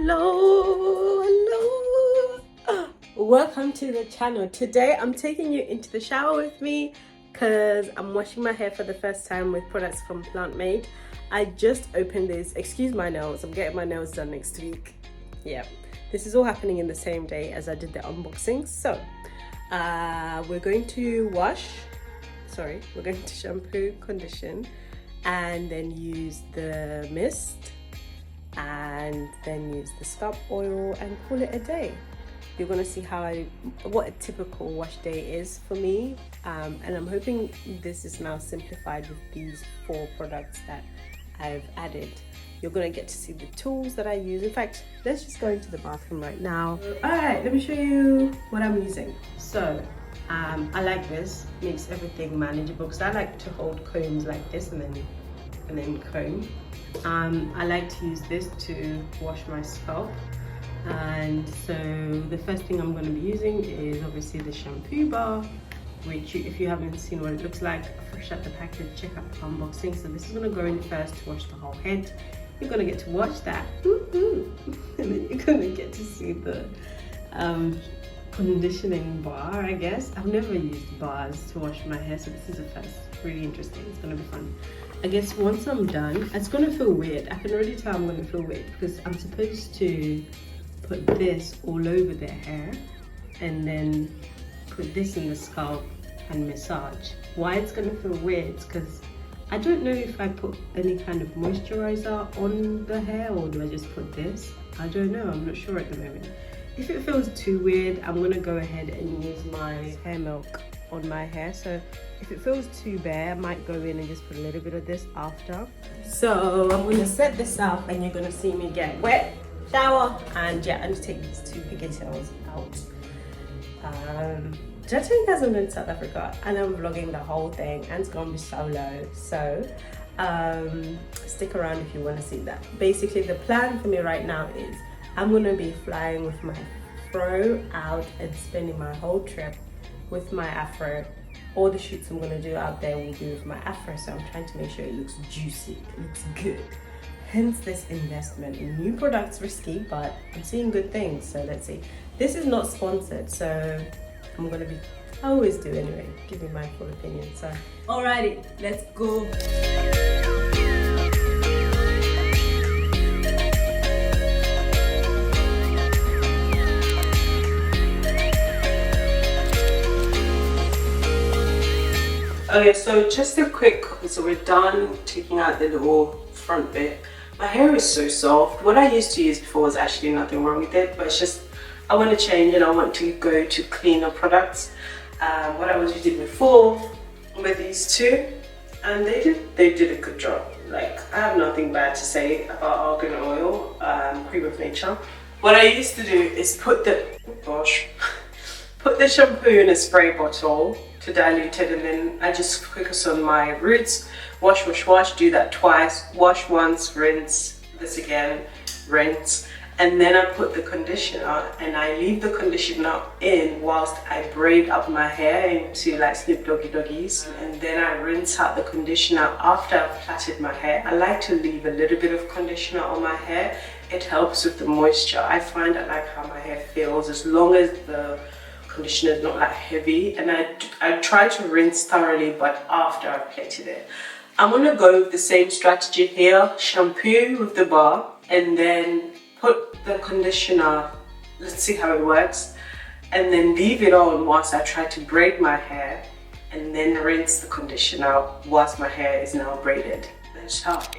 Hello. Welcome to the channel. Today I'm taking you into the shower with me because I'm washing my hair for the first time with products from Plant Made. I just opened this. Excuse my nails, I'm getting my nails done next week. Yeah, this is all happening in the same day as I did the unboxing. So we're going to we're going to shampoo, condition, and then use the mist, and then use the scalp oil and call it a day. You're gonna see what a typical wash day is for me, and I'm hoping this is now simplified with these 4 products that I've added. You're gonna get to see the tools that I use. In fact, let's just go into the bathroom right now. All right, let me show you what I'm using. So I like this, makes everything manageable because I like to hold combs like this and then comb. I like to use this to wash my scalp, and so the first thing I'm going to be using is obviously the shampoo bar, which if you haven't seen what it looks like fresh out the package, check out the unboxing. So this is going to go in first to wash the whole head. You're going to get to watch that, and then you're going to get to see the conditioning bar. I guess I've never used bars to wash my hair, so this is the first. Really interesting. It's gonna be fun. I guess once I'm done, it's gonna feel weird. I can already tell I'm gonna feel weird because I'm supposed to put this all over their hair and then put this in the scalp and massage. Why it's gonna feel weird is because I don't know if I put any kind of moisturizer on the hair or do I just put this. I don't know. I'm not sure at the moment. If it feels too weird, I'm gonna go ahead and use my hair milk on my hair. So if it feels too bare, I might go in and just put a little bit of this after. So I'm gonna set this up and you're gonna see me get wet, shower, and yeah, I'm just taking these 2 pigtails out. Did I tell you guys I'm in South Africa and I'm vlogging the whole thing and it's gonna be solo? So stick around if you want to see that. Basically the plan for me right now is I'm gonna be flying with my fro out and spending my whole trip with my afro. All the shoots I'm gonna do out there will be with my afro, so I'm trying to make sure it looks juicy, it looks good. Hence this investment in new products, risky, but I'm seeing good things, so let's see. This is not sponsored, so I'm gonna be, I always do anyway, give me my full opinion. So alrighty, let's go. Okay, so just a quick, so we're done taking out the little front bit. My hair is so soft. What I used to use before was actually nothing wrong with it, but it's just, I want to change and I want to go to cleaner products. What I was using before were these 2, and they did a good job. Like, I have nothing bad to say about argan oil, cream of nature. What I used to do is put the shampoo in a spray bottle to dilute it, and then I just focus on my roots, wash, do that twice, wash once, rinse, this again, rinse, and then I put the conditioner and I leave the conditioner in whilst I braid up my hair into like Snoop Doggies, and then I rinse out the conditioner after I've plaited my hair. I like to leave a little bit of conditioner on my hair. It helps with the moisture. I find I like how my hair feels as long as the conditioner is not like heavy, and I try to rinse thoroughly, but after I've plaited it. I'm gonna go with the same strategy here, shampoo with the bar and then put the conditioner, let's see how it works, and then leave it on whilst I try to braid my hair, and then rinse the conditioner whilst my hair is now braided. Let's start.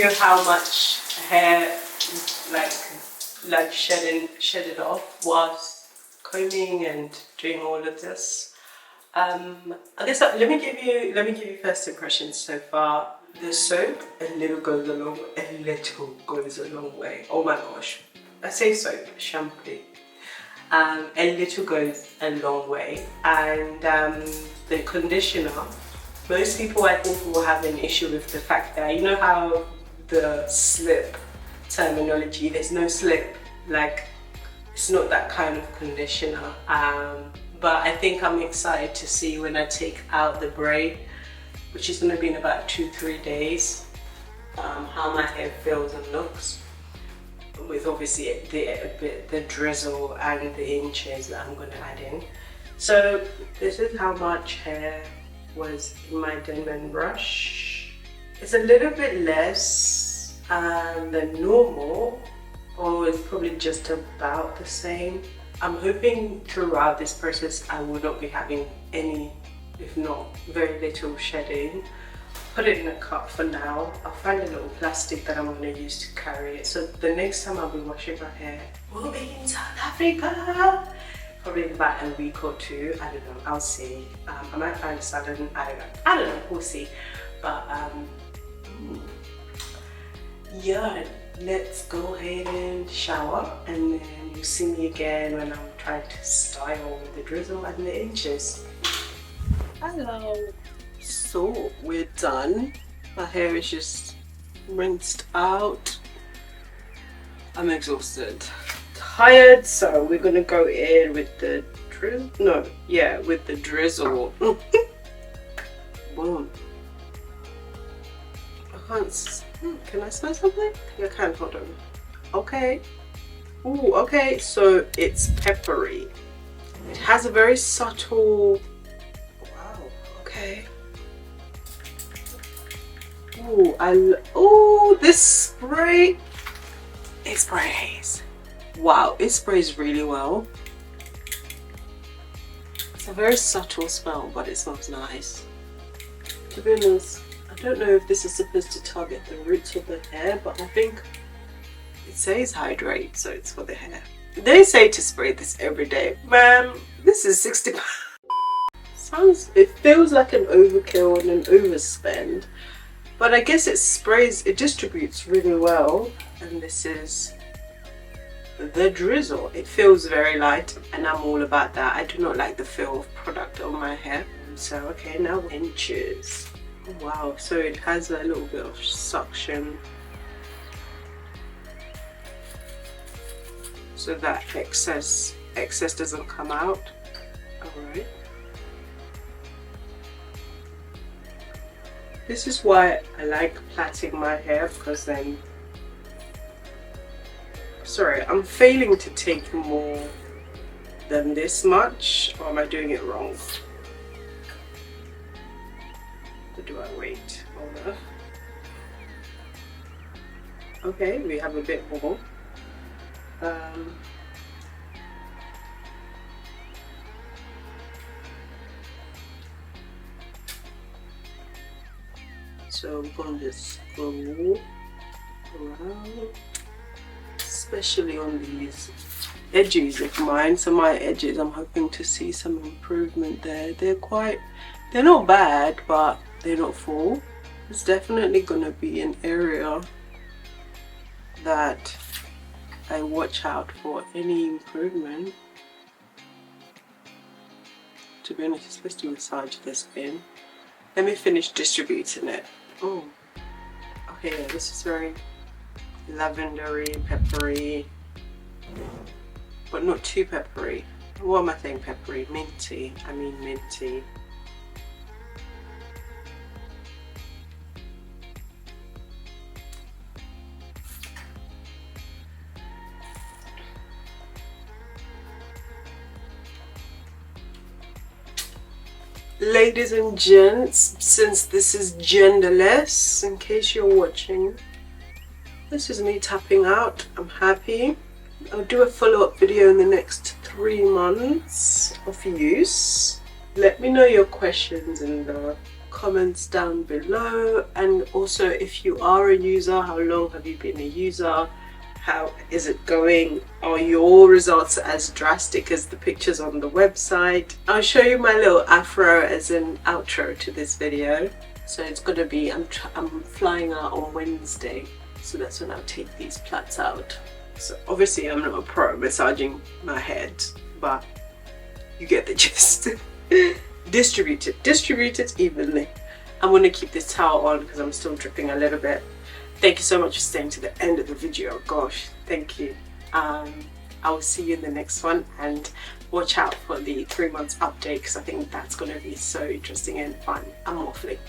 you how much hair like shedded off whilst combing and doing all of this. I guess let me give you first impressions so far. The soap a little goes a long way. Oh my gosh, I say soap, shampoo. A little goes a long way, and the conditioner. Most people, I think, will have an issue with the fact that, you know how the slip terminology, there's no slip, like it's not that kind of conditioner. But I think I'm excited to see when I take out the braid, which is going to be in about 2-3 days, how my hair feels and looks, with obviously the drizzle and the inches that I'm going to add in. So this is how much hair was in my Denman brush. It's a little bit less than normal, or it's probably just about the same. I'm hoping throughout this process I will not be having any, if not very little, shedding. Put it in a cup for now. I'll find a little plastic that I'm going to use to carry it. So the next time I'll be washing my hair will be in South Africa. Probably in about a week or 2. I don't know. I'll see. I might find a salon. I don't know. We'll see. But yeah, let's go ahead and shower, and then you'll see me again when I'm trying to style with the drizzle and the inches. Hello. So we're done. My hair is just rinsed out. I'm exhausted, tired, so we're gonna go in with the with the drizzle. Boom. Can I smell something? I can. Hold on. Okay. Ooh, okay. So it's peppery. It has a very subtle. Wow. Okay. Ooh, this spray. It sprays. Wow, it sprays really well. It's a very subtle smell, but it smells nice. To be honest, I don't know if this is supposed to target the roots of the hair, but I think it says hydrate, so it's for the hair. They say to spray this every day. Ma'am, this is 60 pounds. It feels like an overkill and an overspend, but I guess it distributes really well. And this is the drizzle. It feels very light, and I'm all about that. I do not like the feel of product on my hair. So okay, now inches. Wow, so it has a little bit of suction, so that excess doesn't come out. Alright. This is why I like plaiting my hair, because then, sorry, I'm failing to take more than this much, or am I doing it wrong? Or do I wait? Hold on. Okay, we have a bit more. So I'm going to just go around, especially on these edges of mine. So my edges, I'm hoping to see some improvement there. They're not bad, but they're not full. It's definitely going to be an area that I watch out for any improvement. To be honest, it's supposed to massage the skin. Let me finish distributing it. Oh, okay, yeah, this is very lavendery, peppery, but not too peppery. What am I saying peppery? Minty. I mean minty. Ladies and gents, since this is genderless, in case you're watching, this is me tapping out. I'm happy. I'll do a follow-up video in the next 3 months of use. Let me know your questions in the comments down below, and also if you are a user, how long have you been a user? How is it going? Are your results as drastic as the pictures on the website? I'll show you my little afro as an outro to this video. So it's gonna be, I'm flying out on Wednesday, so that's when I'll take these plaits out. So obviously I'm not a pro massaging my head, but you get the gist. Distribute it evenly. I'm gonna keep this towel on because I'm still dripping a little bit. Thank you so much for staying to the end of the video. Gosh, thank you. I will see you in the next one, and watch out for the 3 months update because I think that's going to be so interesting and fun. I'm waffling.